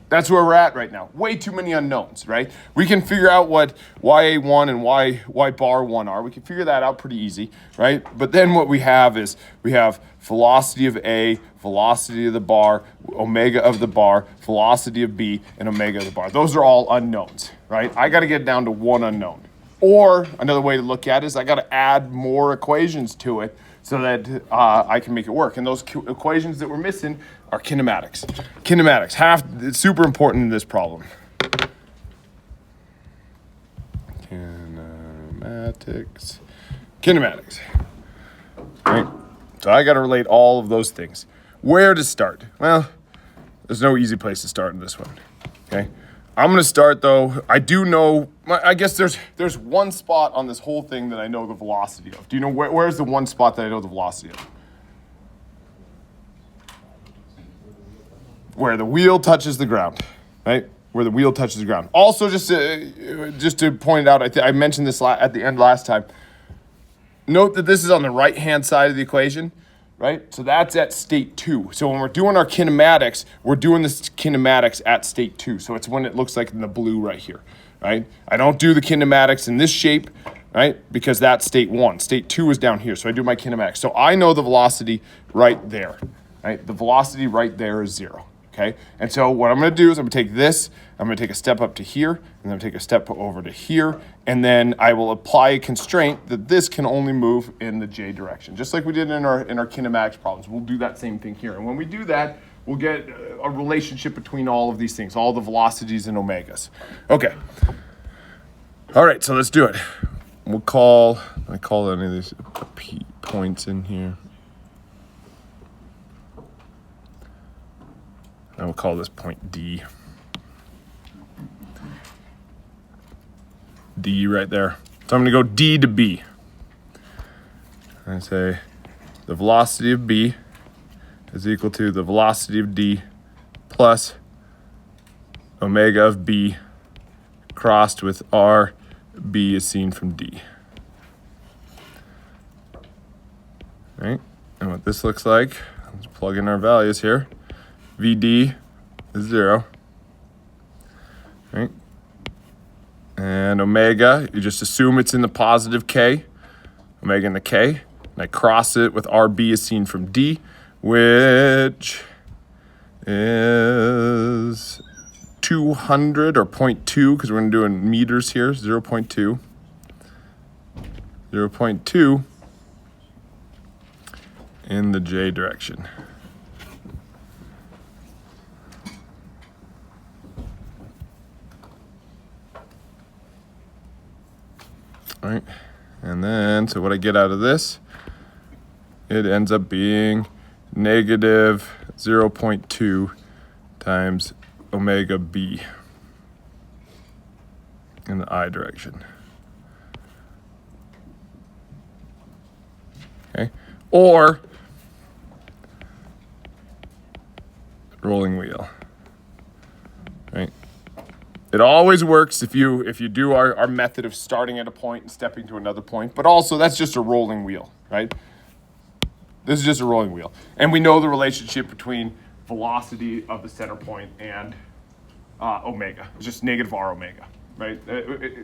That's where we're at right now. Way too many unknowns, right? We can figure out what YA1 and Y bar 1 are. We can figure that out pretty easy, right? But then what we have is we have velocity of A, velocity of the bar, omega of the bar, velocity of B, and omega of the bar. Those are all unknowns, right? I got to get down to one unknown. Or another way to look at it is I got to add more equations to it so that I can make it work. And those equations that we're missing are kinematics. It's super important in this problem. Kinematics. Right? So I got to relate all of those things. Where to start? Well, there's no easy place to start in this one. Okay. I'm going to start, though. I do know, I guess there's one spot on this whole thing that I know the velocity of. Do you know where's the one spot that I know the velocity of? Where the wheel touches the ground, right? Where the wheel touches the ground. Also, just to point it out, I mentioned this at the end last time. Note that this is on the right-hand side of the equation. Right? So that's at state 2. So when we're doing our kinematics, we're doing this kinematics at state 2. So it's when it looks like in the blue right here, right? I don't do the kinematics in this shape, right? Because that's state 1. State 2 is down here. So I do my kinematics. So I know the velocity right there, right? The velocity right there is 0, okay? And so what I'm going to do is I'm going to take this, I'm going to take a step up to here, and then I'm going to take a step over to here, and then I will apply a constraint that this can only move in the j direction, just like we did in our kinematics problems. We'll do that same thing here. And when we do that, we'll get a relationship between all of these things, all the velocities and omegas. Okay. All right, so let's do it. I call any of these points in here. I will call this point D. D right there. So I'm going to go D to B. I say the velocity of B is equal to the velocity of D plus omega of B crossed with R. B is seen from D. Right? And what this looks like, let's plug in our values here. VD is 0. Right? And omega, you just assume it's in the positive K, omega in the K, and I cross it with RB is seen from D, which is 200 or 0.2, because we're going to do in meters here, 0.2. 0.2 in the J direction. Right, and then, so what I get out of this, it ends up being negative 0.2 times omega B in the I direction. Okay, or rolling wheel, right? It always works if you do our method of starting at a point and stepping to another point, but also that's just a rolling wheel, right? This is just a rolling wheel. And we know the relationship between velocity of the center point and omega. It's just negative R omega, right?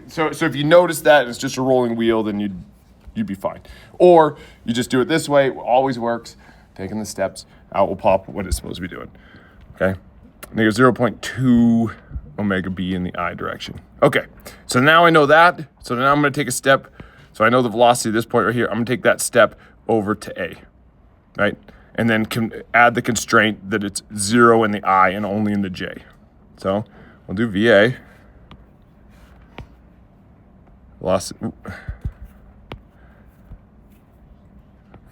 So if you notice that it's just a rolling wheel, then you'd be fine. Or you just do it this way, it always works. Taking the steps, out will pop what it's supposed to be doing, okay? Negative 0.2 omega B in the I direction. Okay, so now I know that. So now I'm going to take a step. So I know the velocity at this point right here. I'm going to take that step over to A, right? And then add the constraint that it's 0 in the I and only in the J. So we'll do VA.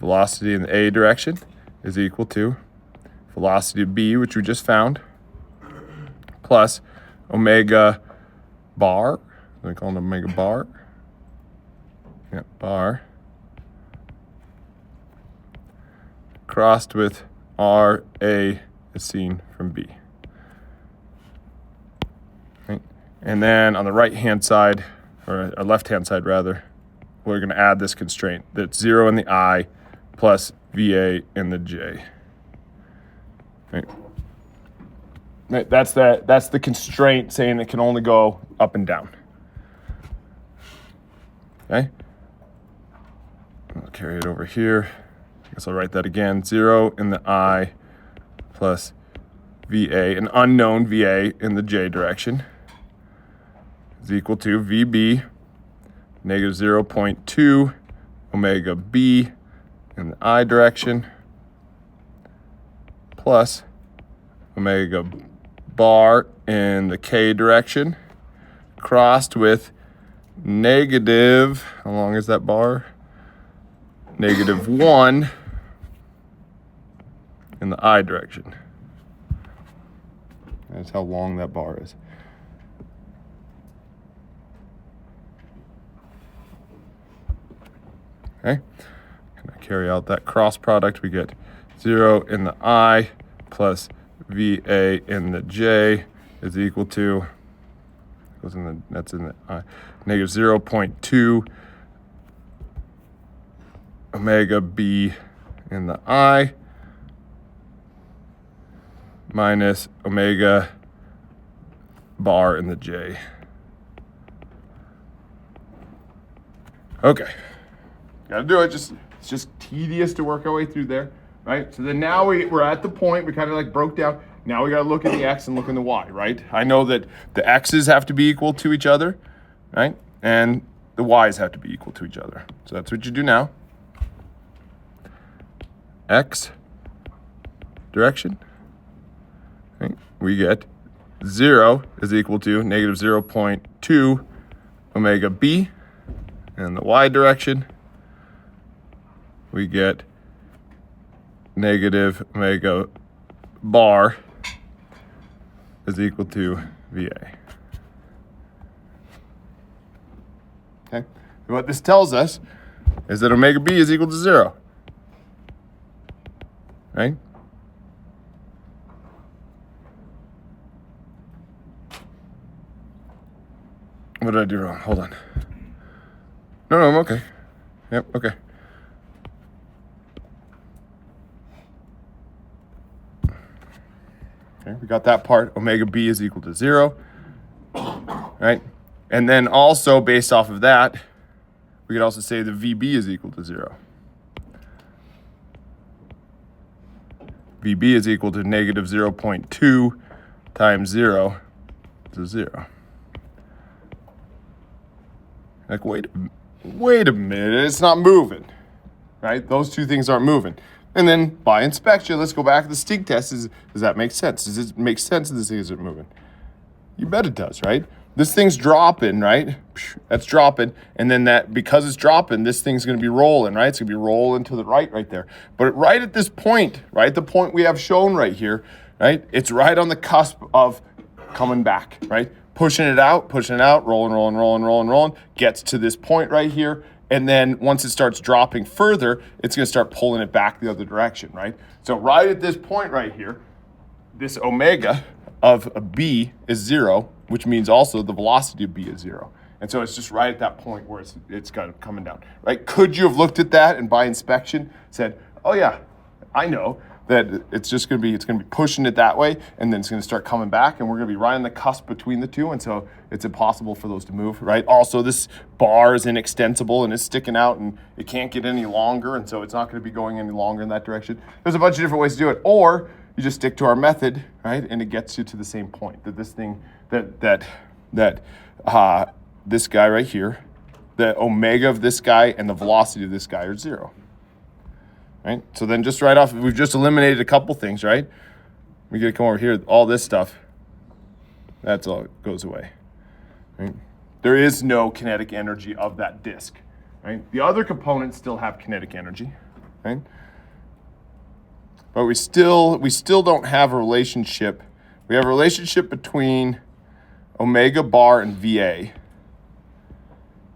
Velocity in the A direction is equal to velocity of B, which we just found, plus omega bar. I call it omega bar. Yeah, bar. Crossed with RA is seen from B. Right. And then on the right-hand side, or left-hand side rather, we're going to add this constraint that's 0 in the I plus VA in the J. Right. Right? That's the constraint saying it can only go up and down. Okay? I'll carry it over here. I guess I'll write that again. 0 in the I plus VA, an unknown VA in the J direction, is equal to VB negative 0.2 omega B in the I direction plus omega bar in the K direction crossed with negative, how long is that bar? Negative 1 in the I direction. That's how long that bar is. Okay, and I carry out that cross product, we get 0 in the I plus VA in the J is equal to, that's in the I, negative 0.2 omega B in the I minus omega bar in the J. Okay, gotta do it. It's just tedious to work our way through there, right? So then now we're at the point, we kind of like broke down. Now we gotta look at the X and look at the Y, right? I know that the X's have to be equal to each other, right? And the Y's have to be equal to each other. So that's what you do now. X direction, right? We get 0 is equal to negative 0.2 omega B. And the Y direction, we get negative omega bar is equal to VA. Okay, so what this tells us is that omega B is equal to 0. Right? What did I do wrong? Hold on. No, I'm okay. Yep, okay. Okay, we got that part. Omega B is equal to 0. Right? And then also, based off of that, we could also say that VB is equal to 0. VB is equal to negative 0.2 times 0 to 0. Like, wait a minute, it's not moving, right? Those two things aren't moving. And then by inspection, let's go back to the Stig test. Does that make sense? Does it make sense that this thing isn't moving? You bet it does, right? This thing's dropping, right? That's dropping. And then that, because it's dropping, this thing's gonna be rolling, right? It's gonna be rolling to the right there. But right at this point, right? The point we have shown right here, right? It's right on the cusp of coming back, right? Pushing it out, rolling, gets to this point right here. And then once it starts dropping further, it's gonna start pulling it back the other direction, right? So right at this point right here, this omega of a B is 0, which means also the velocity of B is 0. And so it's just right at that point where it's kind of coming down, right? Could you have looked at that and by inspection said, oh yeah, I know that it's gonna be pushing it that way, and then it's gonna start coming back, and we're gonna be right on the cusp between the two, and so it's impossible for those to move, right? Also, this bar is inextensible and it's sticking out and it can't get any longer, and so it's not gonna be going any longer in that direction. There's a bunch of different ways to do it, or you just stick to our method, right? And it gets you to the same point, that this thing, this guy right here, the omega of this guy and the velocity of this guy are 0. Right? So then just right off, we've just eliminated a couple things, right? We get to come over here, all this stuff, that's all goes away. Right? There is no kinetic energy of that disk. Right? The other components still have kinetic energy, right? But we still don't have a relationship. We have a relationship between omega bar and VA,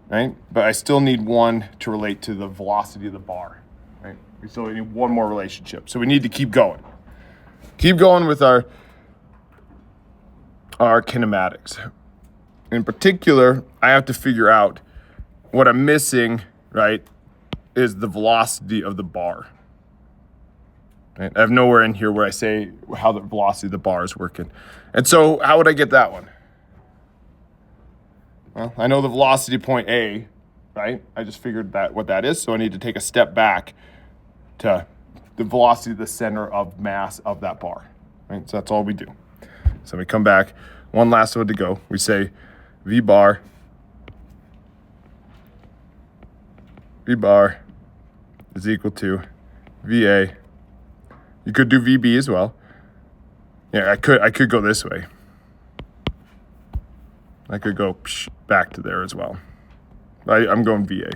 right? But I still need one to relate to the velocity of the bar, right? We still need one more relationship. So we need to keep going. Keep going with our kinematics. In particular, I have to figure out what I'm missing, right, is the velocity of the bar. Right? I have nowhere in here where I say how the velocity of the bar is working. And so how would I get that one? Well, I know the velocity point A, right? I just figured that what that is, so I need to take a step back to the velocity of the center of mass of that bar, right? So that's all we do. So we come back, one last one to go. We say V bar is equal to VA. You could do VB as well. Yeah, I could go this way. I could go back to there as well. I'm going VA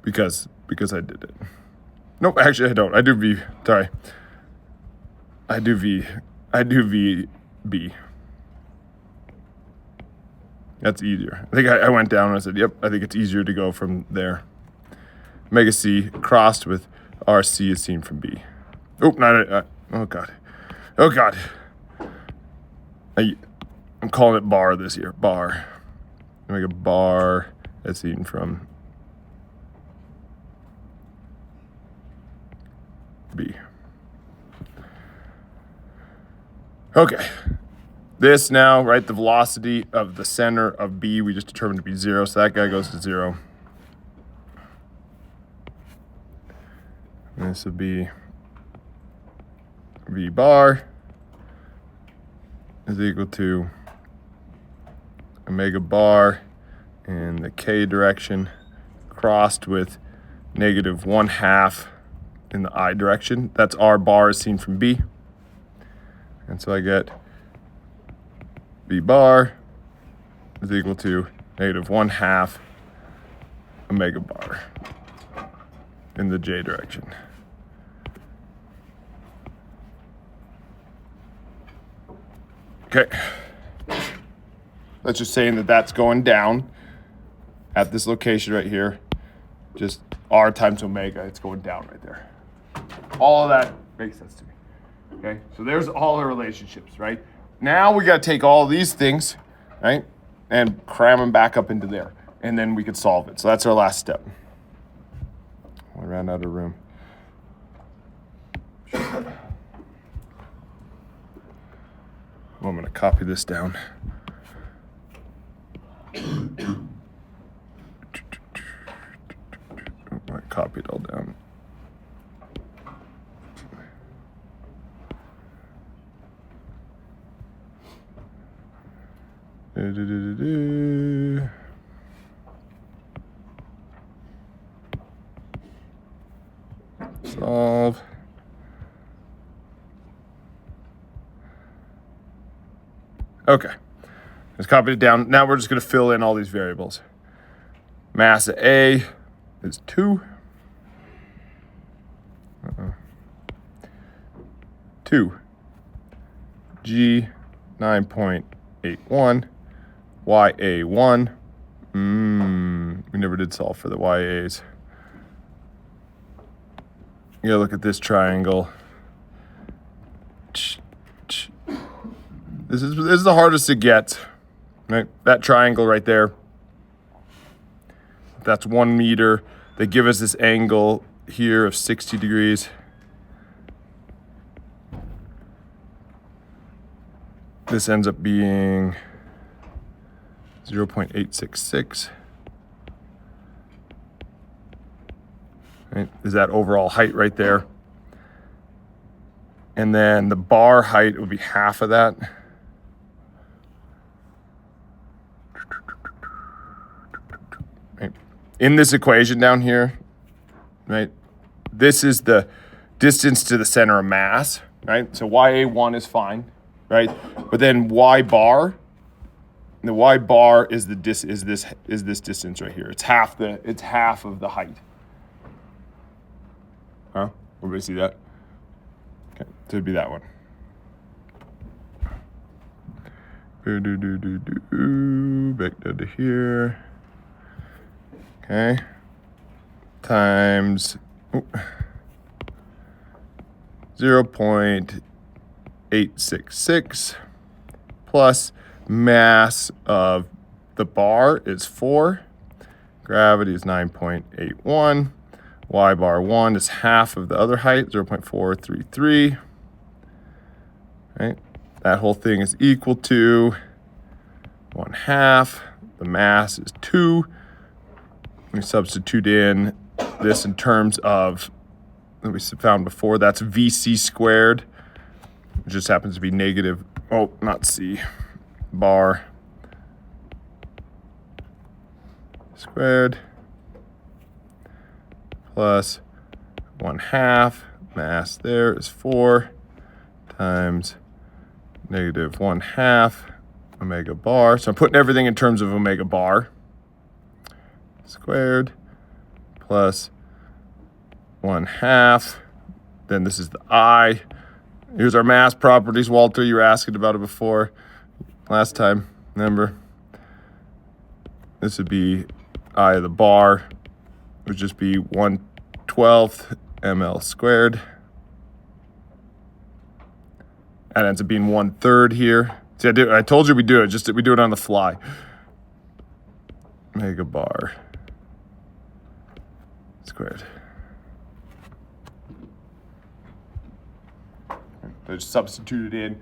because I did it. Nope, actually I don't. I do V. Sorry. I do VB. That's easier. I think I went down and I said, yep, I think it's easier to go from there. Omega C crossed with RC is seen from B. Oh, not oh God. Oh God. I'm calling it bar this year. Bar. Omega bar is seen from B. Okay. This now, right, the velocity of the center of B we just determined to be 0, so that guy goes to 0. And this would be V bar is equal to omega bar in the K direction crossed with -1/2 in the I direction. That's R bar is seen from B. And so I get V bar is equal to -1/2 omega bar in the J direction. Okay. That's just saying that that's going down at this location right here. Just R times omega, it's going down right there. All of that makes sense to me. Okay, so there's all the relationships, right? Now we got to take all these things, right, and cram them back up into there, and then we could solve it. So that's our last step. I ran out of room. Well, I'm going to copy this down. I copied it all down. Solve. Okay, just copied it down. Now we're just going to fill in all these variables. Mass of A is 2. 2. G 9.81. YA1. We never did solve for the YAs. You gotta look at this triangle. This is the hardest to get. Right? That triangle right there. That's 1 meter. They give us this angle here of 60 degrees. This ends up being 0.866. Right? Is that overall height right there? And then the bar height would be half of that. Right? In this equation down here, right? This is the distance to the center of mass, right? So YA1 is fine, right? But then Y bar, the Y bar is this distance right here. It's half of the height. Huh? Everybody see that? Okay, so it'd be that one. Back down to here. Okay. Times 0.866 plus mass of the bar is 4. Gravity is 9.81. y bar 1 is half of the other height, 0.433. Right? That whole thing is equal to 1/2. The mass is 2. We substitute in this in terms of that we found before. That's VC squared. It just happens to be negative, not C, bar squared plus 1/2. Mass there is 4 times negative 1/2 omega bar. So I'm putting everything in terms of omega bar squared plus 1/2. Then this is the I. Here's our mass properties. Walter, you were asking about it before last time, remember? This would be I of the bar, would just be 1/12 ml squared. That ends up being 1/3 here. See, I told you we do it, just we do it on the fly. Mega bar squared. So just substituted in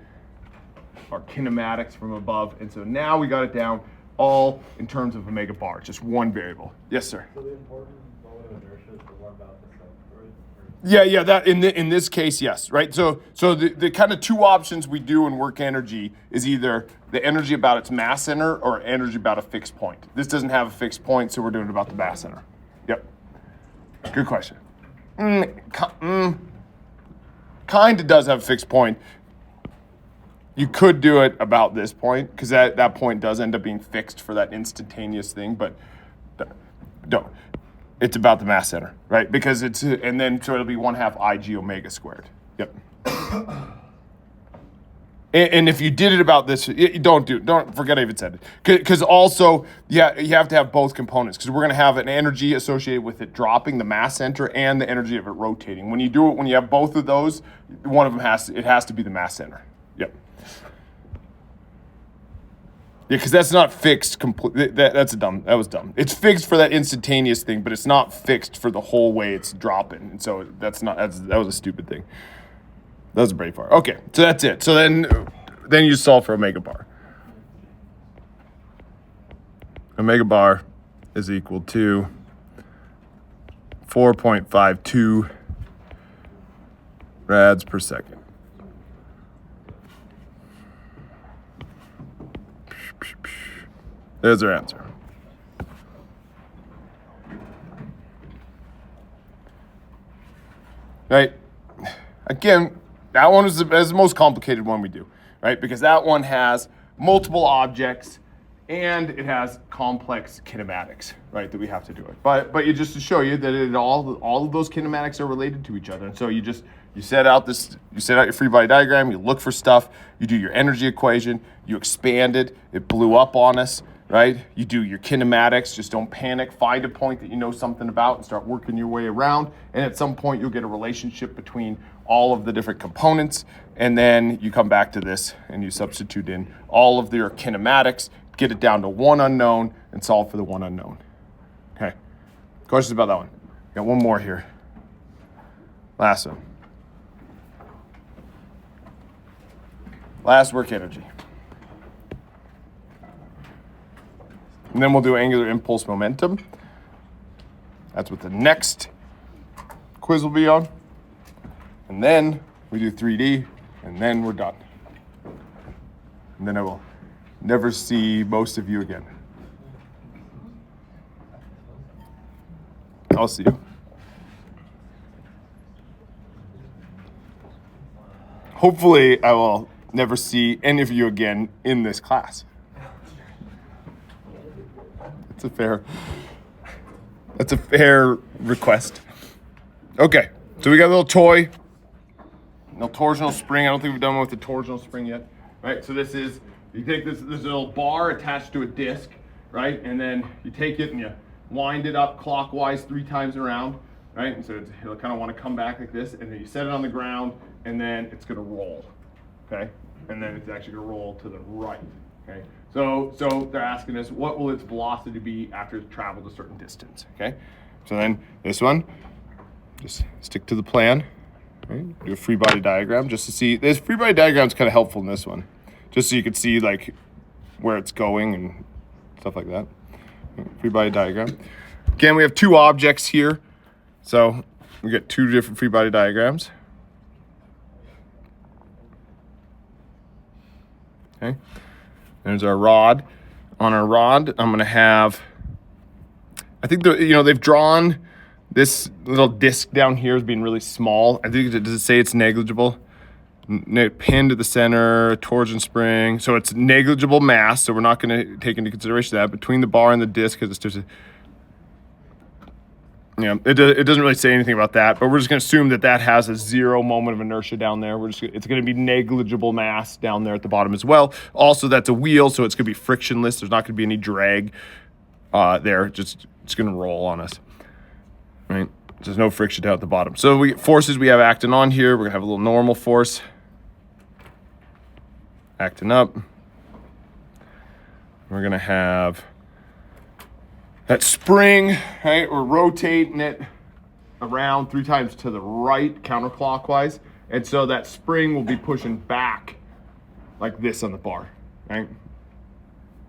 our kinematics from above, and so now we got it down all in terms of omega bar, just one variable. Yes, sir. So the important moment of inertia is the one about the center, right? Yeah, that in this case, yes, right? So the kind of two options we do in work energy is either the energy about its mass center or energy about a fixed point. This doesn't have a fixed point, so we're doing it about the mass center. Yep. Good question. Kind of does have a fixed point. You could do it about this point because that point does end up being fixed for that instantaneous thing, but don't. It's about the mass center, right? Because it's, and then so it'll be 1/2 Ig omega squared. Yep. And if you did it about this, don't forget I even said it. Because also, yeah, you have to have both components because we're going to have an energy associated with it dropping the mass center and the energy of it rotating. When you do it, when you have both of those, one of them has to be the mass center. Yep. Yeah, because that's not fixed completely. That was dumb. It's fixed for that instantaneous thing, but it's not fixed for the whole way it's dropping. And so that was a stupid thing. That was pretty far. Okay, so that's it. So then you solve for omega bar. Omega bar is equal to 4.52 rads per second. There's our answer. Right? Again, that one is the most complicated one we do, right? Because that one has multiple objects and it has complex kinematics, right? That we have to do it. But you just to show you that all of those kinematics are related to each other. And so you set out your free body diagram, you look for stuff, you do your energy equation, you expand it, it blew up on us, right? You do your kinematics, just don't panic, find a point that you know something about and start working your way around. And at some point you'll get a relationship between all of the different components, and then you come back to this and you substitute in all of your kinematics, get it down to one unknown, and solve for the one unknown. Okay, questions about that one? Got one more here. Last one. Last work energy. And then we'll do angular impulse momentum. That's what the next quiz will be on. And then we do 3D, and then we're done. And then I will never see most of you again. I'll see you. Hopefully, I will never see any of you again in this class. That's a fair request. Okay, so we got a little toy. No torsional spring. I don't think we've done one with the torsional spring yet. Right, so this is, you take this little bar attached to a disc, right? And then you take it and you wind it up clockwise 3 times around, right? And so it'll kind of want to come back like this, and then you set it on the ground, and then it's going to roll, okay? And then it's actually going to roll to the right, okay? So they're asking us, what will its velocity be after it's traveled a certain distance, okay? So then this one, Just stick to the plan. Right? Do a free body diagram just to see. This free body diagram is kind of helpful in this one, just so you can see like where it's going and stuff like that. Free body diagram. Again, we have two objects here, so we get two different free body diagrams. Okay, there's our rod. On our rod, I'm gonna have. I think they've drawn this little disc down here as being really small. I think does it say it's negligible? Pin to the center, torsion spring. So it's negligible mass. So we're not going to take into consideration that between the bar and the disc because it's just it doesn't really say anything about that. But we're just going to assume that that has a 0 moment of inertia down there. It's going to be negligible mass down there at the bottom as well. Also, that's a wheel, so it's going to be frictionless. There's not going to be any drag there. It's going to roll on us. Right? There's no friction down at the bottom. So forces we have acting on here. We're gonna have a little normal force acting up. We're gonna have that spring, right? We're rotating it around 3 times to the right, counterclockwise. And so that spring will be pushing back like this on the bar, right?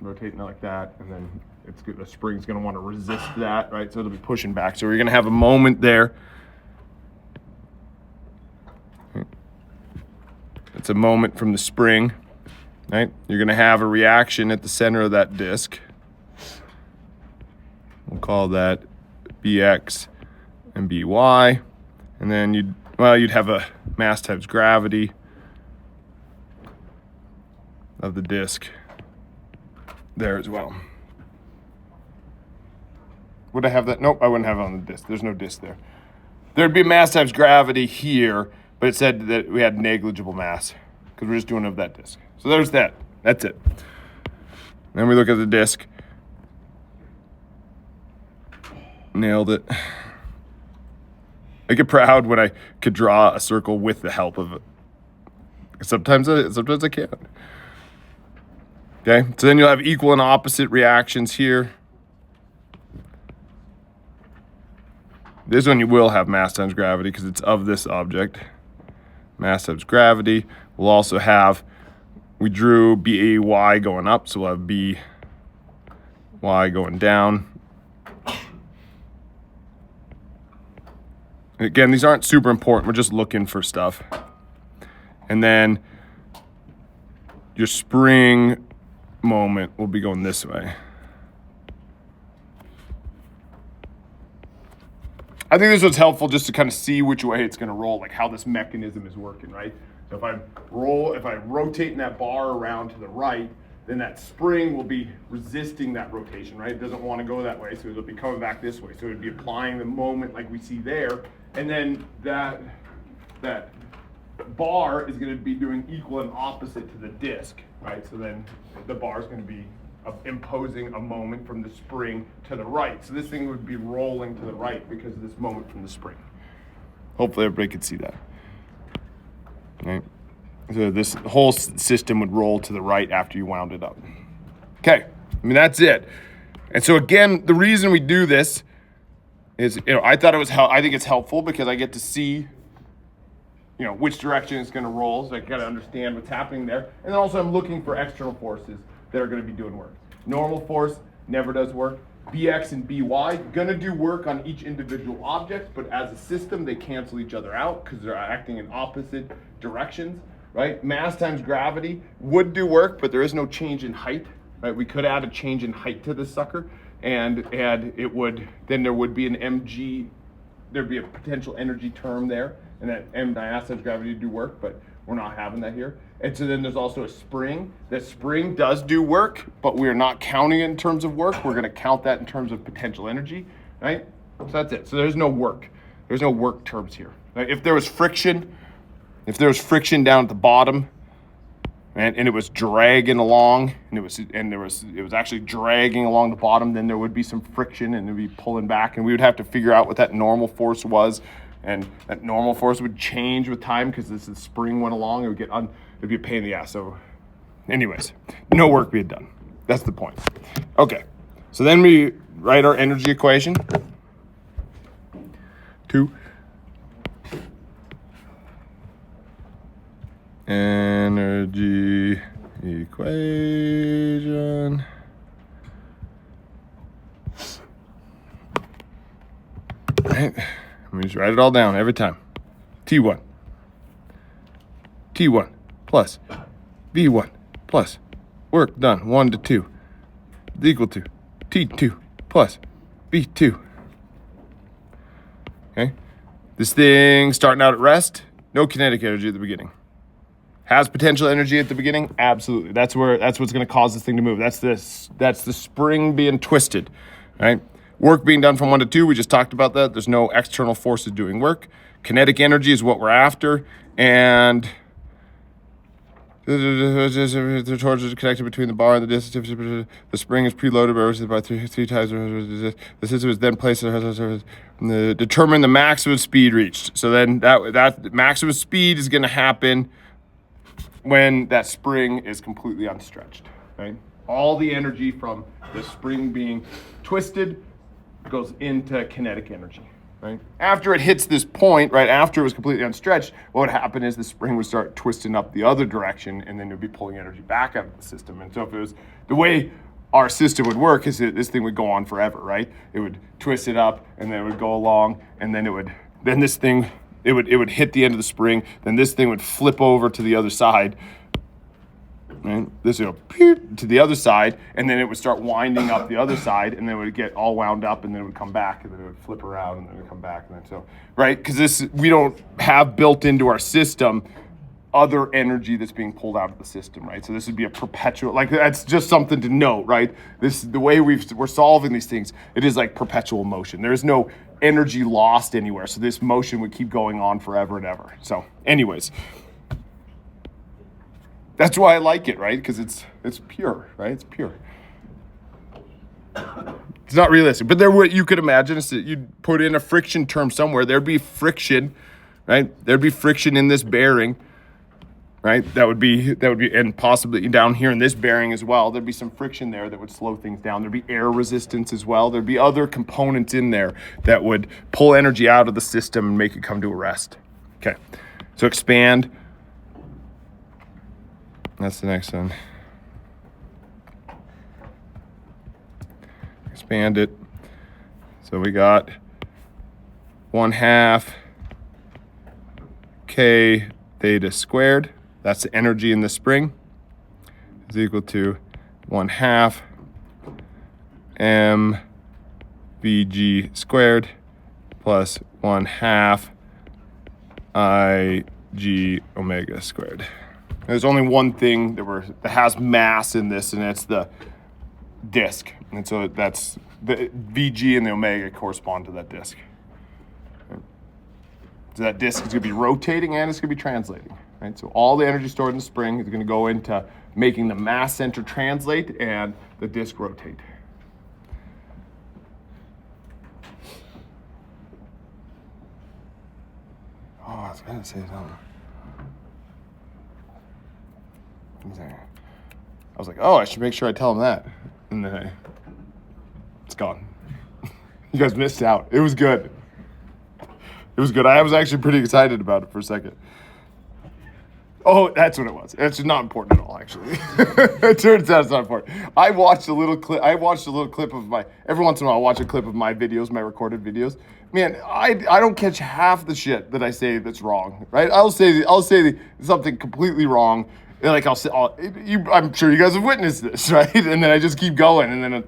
Rotating it like that, and then it's good. The spring's going to want to resist that, right? So it'll be pushing back. So we're going to have a moment there. It's a moment from the spring, right? You're going to have a reaction at the center of that disc. We'll call that Bx and By. And then you'd have a mass times gravity of the disc there as well. Would I have that? Nope, I wouldn't have it on the disc. There's no disc there. There'd be mass times gravity here, but it said that we had negligible mass because we're just doing it of that disc. So there's that. That's it. Then we look at the disc. Nailed it. I get proud when I could draw a circle with the help of it. Sometimes I can't. Okay, so then you'll have equal and opposite reactions here. This one you will have mass times gravity because it's of this object. Mass times gravity. We'll also have, we drew Bay going up, so we'll have By going down. Again, these aren't super important. We're just looking for stuff. And then your spring moment will be going this way. I think this was helpful just to kind of see which way it's going to roll, like how this mechanism is working, right? So if I'm rotating that bar around to the right, then that spring will be resisting that rotation, right? It doesn't want to go that way, so it'll be coming back this way. So it'd be applying the moment like we see there, and then that bar is going to be doing equal and opposite to the disc, right? So then the bar is going to be imposing a moment from the spring to the right. So this thing would be rolling to the right because of this moment from the spring. Hopefully everybody could see that. Right? So this whole system would roll to the right after you wound it up. Okay, I mean, that's it. And so again, the reason we do this is, I think it's helpful because I get to see, which direction it's going to roll, so I got to understand what's happening there. And then also I'm looking for external forces that are going to be doing work. Normal force never does work. Bx and By going to do work on each individual object, but as a system, they cancel each other out because they're acting in opposite directions, right? Mass times gravity would do work, but there is no change in height, right? We could add a change in height to this sucker, and then there would be an mg, there'd be a potential energy term there, and that mass times gravity would do work, but we're not having that here. And so then there's also a spring. That spring does do work, but we're not counting it in terms of work. We're going to count that in terms of potential energy, right? So that's it. So there's no work. There's no work terms here. Right? If there was friction down at the bottom, and it was dragging along, and it was actually dragging along the bottom, then there would be some friction, and it would be pulling back, and we would have to figure out what that normal force was. And that normal force would change with time because this spring went along. It'd be a pain in the ass. So anyways, no work being done. That's the point. Okay, so then we write our energy equation. 2 energy equation. Right? Let me just write it all down every time. T1 plus V1 plus work done 1 to 2 is equal to T2 plus V2. Okay? This thing starting out at rest, no kinetic energy at the beginning. Has potential energy at the beginning? Absolutely. That's what's going to cause this thing to move. That's the spring being twisted, right? Work being done from 1 to 2, we just talked about that. There's no external forces doing work. Kinetic energy is what we're after, and the torch is connected between the bar and the disc. The spring is preloaded by three times. The system is then placed. Determine the maximum speed reached. So then that maximum speed is going to happen when that spring is completely unstretched. Right? All the energy from the spring being twisted goes into kinetic energy. Right? After it hits this point, right after it was completely unstretched, what would happen is the spring would start twisting up the other direction, and then it would be pulling energy back out of the system. And so if it was the way our system would work, is that this thing would go on forever, right? It would twist it up, and then it would go along, and then it would hit the end of the spring. Then this thing would flip over to the other side. Right? This would go to the other side, and then it would start winding up the other side, and then it would get all wound up, and then it would come back, and then it would flip around, and then it would come back, and then so, right? Because we don't have built into our system other energy that's being pulled out of the system, right? So this would be a perpetual, like that's just something to note, right? The way we're solving these things, it is like perpetual motion. There is no energy lost anywhere, so this motion would keep going on forever and ever. So, anyways. That's why I like it, right? Because it's pure, right? It's pure. It's not realistic, but what you could imagine is that you'd put in a friction term somewhere. There'd be friction, right? There'd be friction in this bearing, right? That would be, and possibly down here in this bearing as well. There'd be some friction there that would slow things down. There'd be air resistance as well. There'd be other components in there that would pull energy out of the system and make it come to a rest. Okay, so expand. That's the next one. Expand it. So we got 1/2 K theta squared. That's the energy in the spring. Is equal to 1/2 mVg squared plus 1/2 Ig omega squared. There's only one thing that has mass in this, and it's the disk. And so that's the Vg and the omega correspond to that disk. So that disk is going to be rotating and it's going to be translating. Right? So all the energy stored in the spring is going to go into making the mass center translate and the disk rotate. Oh, I was going to say something. I was like, oh, I should make sure I tell him that. And then it's gone. You guys missed out. It was good. It was good. I was actually pretty excited about it for a second. Oh, that's what it was. It's not important at all, actually. It turns out it's not important. I watched a little clip of my, every once in a while I watch a clip of my videos, my recorded videos. Man, I don't catch half the shit that I say that's wrong, right? I'll say something completely wrong. Like I'm sure you guys have witnessed this, right? And then I just keep going, and then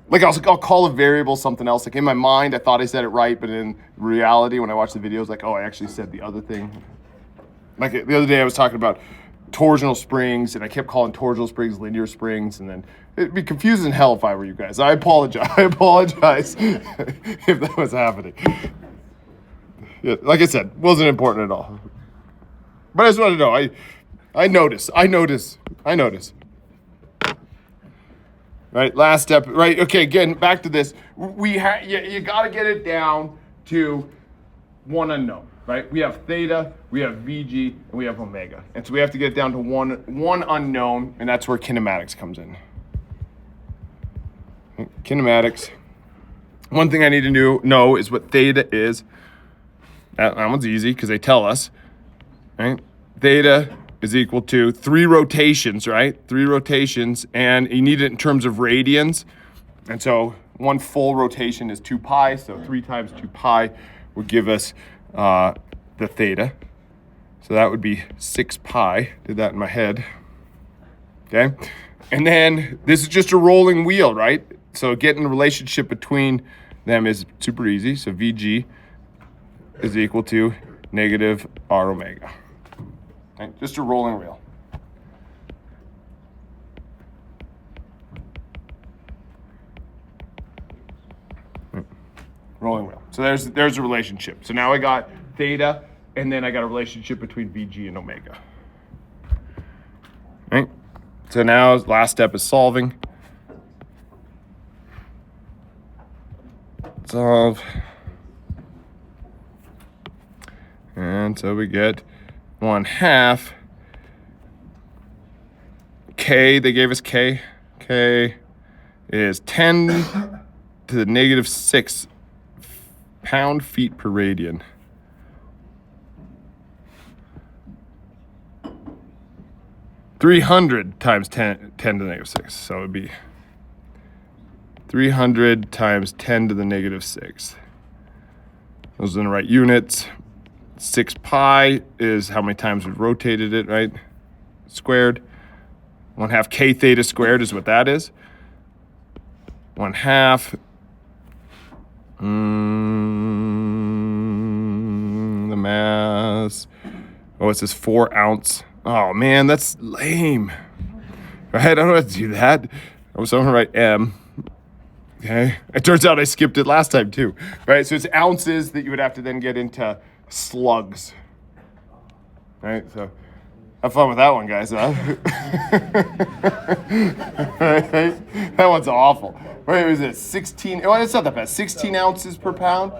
like I'll call a variable something else. Like in my mind, I thought I said it right, but in reality, when I watch the videos, like, oh, I actually said the other thing. Like the other day, I was talking about torsional springs, and I kept calling torsional springs linear springs, and then it'd be confusing hell if I were you guys. I apologize. I apologize if that was happening. Yeah, like I said, wasn't important at all. But I just wanted to know. I notice. Right, last step. Right, okay. Again, back to this. You got to get it down to one unknown. Right, we have theta, we have Vg, and we have omega, and so we have to get it down to one unknown, and that's where kinematics comes in. Kinematics. One thing I need to know is what theta is. That one's easy because they tell us. Right. theta is equal to 3 rotations, right? 3 rotations, and you need it in terms of radians. And so 1 full rotation is 2 pi, so 3 times 2 pi would give us the theta. So that would be 6 pi. Did that in my head. Okay? And then this is just a rolling wheel, right? So getting the relationship between them is super easy. So Vg is equal to negative R omega. Okay? Just a rolling wheel. Rolling wheel. So there's a relationship. So now I got theta, and then I got a relationship between Vg and omega. Right? So now last step is solving. Solve. And so we get 1/2 K, they gave us K. K is 10 to the negative 6 pound-feet per radian. (300 times 10 to the negative 6. So it would be 300 times 10 to the negative 6. Those are in the right units. 6 pi is how many times we've rotated it, right? Squared. 1/2 K theta squared is what that is. 1/2. The mass. Oh, it says 4 ounce. Oh man, that's lame. Right? I don't know how to do that. I was going to write M. Okay. It turns out I skipped it last time too. Right? So it's ounces that you would have to then get into slugs. Right? So have fun with that one, guys, huh? Right? That one's awful. Wait, was it 16? Oh, it's not that bad. 16 ounces per pound?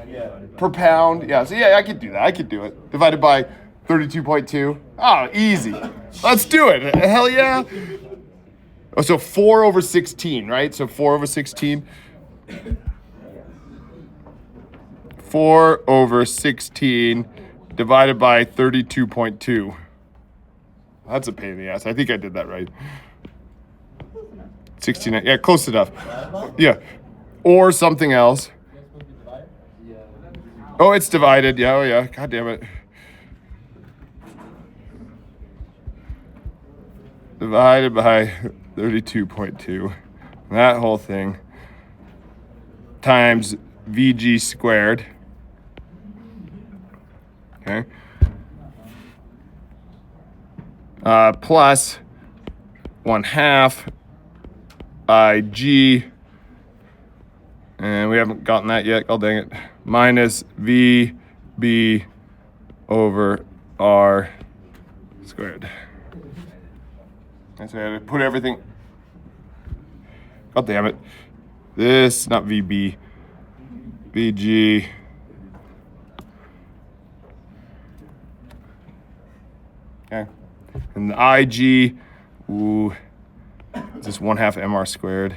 Per pound. Yeah, so yeah, I could do that. I could do it. Divided by 32.2. Oh, easy. Let's do it. Hell yeah. Oh, so 4 over 16, right? So 4 over 16. 4 over 16 divided by 32.2. That's a pain in the ass. I think I did that right. 16, yeah, close enough. Yeah. Or something else. Oh, it's divided. Yeah, oh yeah. God damn it. Divided by 32.2. That whole thing times Vg squared. Okay. Plus 1/2 Ig, and we haven't gotten that yet. Oh, dang it. Minus Vb over R squared. And so I had to put everything. God damn it. This, not VB. Vg. Okay. And the Ig, ooh, it's just 1/2 mR squared.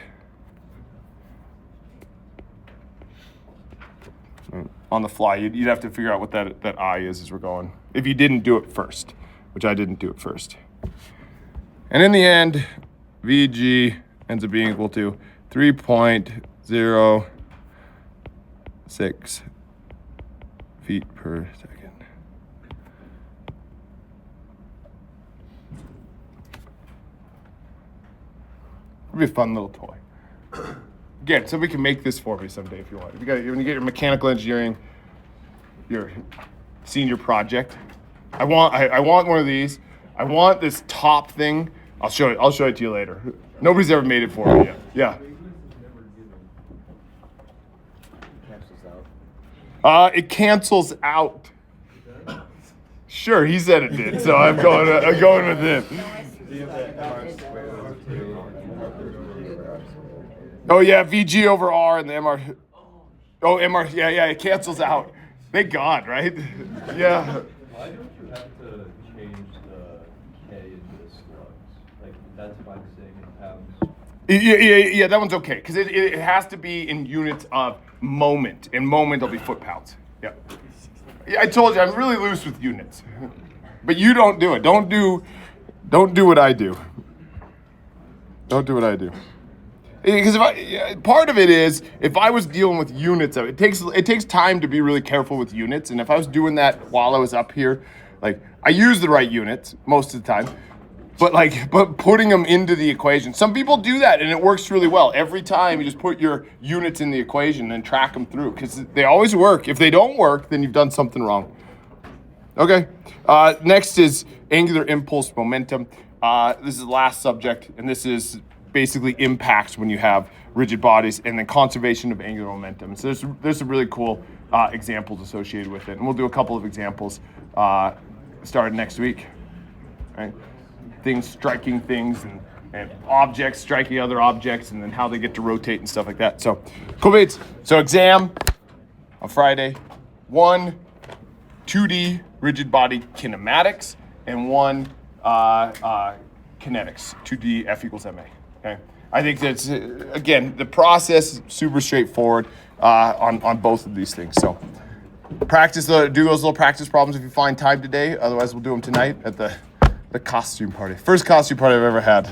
On the fly, you'd have to figure out what that I is as we're going. If you didn't do it first, which I didn't do it first. And in the end, Vg ends up being equal to 3.06 feet per second. It'd be a fun little toy. Again, somebody can make this for me someday if you want. When you get your mechanical engineering, your senior project, I want one of these. I want this top thing. I'll show it to you later. Nobody's ever made it for me yet. Yeah. It cancels out. Sure, he said it did, so I'm going with him. Oh yeah, VG over R and the MR. Oh, MR, yeah, it cancels out. Thank God, right? Yeah. Why don't you have to change the K into slugs? Like, that's if I'm saying in pounds. Yeah, that one's okay, because it has to be in units of moment. In moment, it'll be foot-pounds. Yeah. I told you, I'm really loose with units. But you don't do it. Don't do what I do. Don't do what I do. Because part of it is if I was dealing with units, it takes time to be really careful with units. And if I was doing that while I was up here, like I use the right units most of the time, but putting them into the equation. Some people do that and it works really well. Every time you just put your units in the equation and track them through because they always work. If they don't work, then you've done something wrong. Okay. Next is angular impulse momentum. This is the last subject, and this is basically impacts when you have rigid bodies, and then conservation of angular momentum. So there's some really cool examples associated with it, and we'll do a couple of examples starting next week. Right? Things striking things and objects striking other objects, and then how they get to rotate and stuff like that. So cool beats. So exam on Friday, 1 2D rigid body kinematics and 1 kinetics, 2D F equals MA. Okay, I think that's again the process is super straightforward on both of these things. So do those little practice problems if you find time today. Otherwise, we'll do them tonight at the costume party. First costume party I've ever had.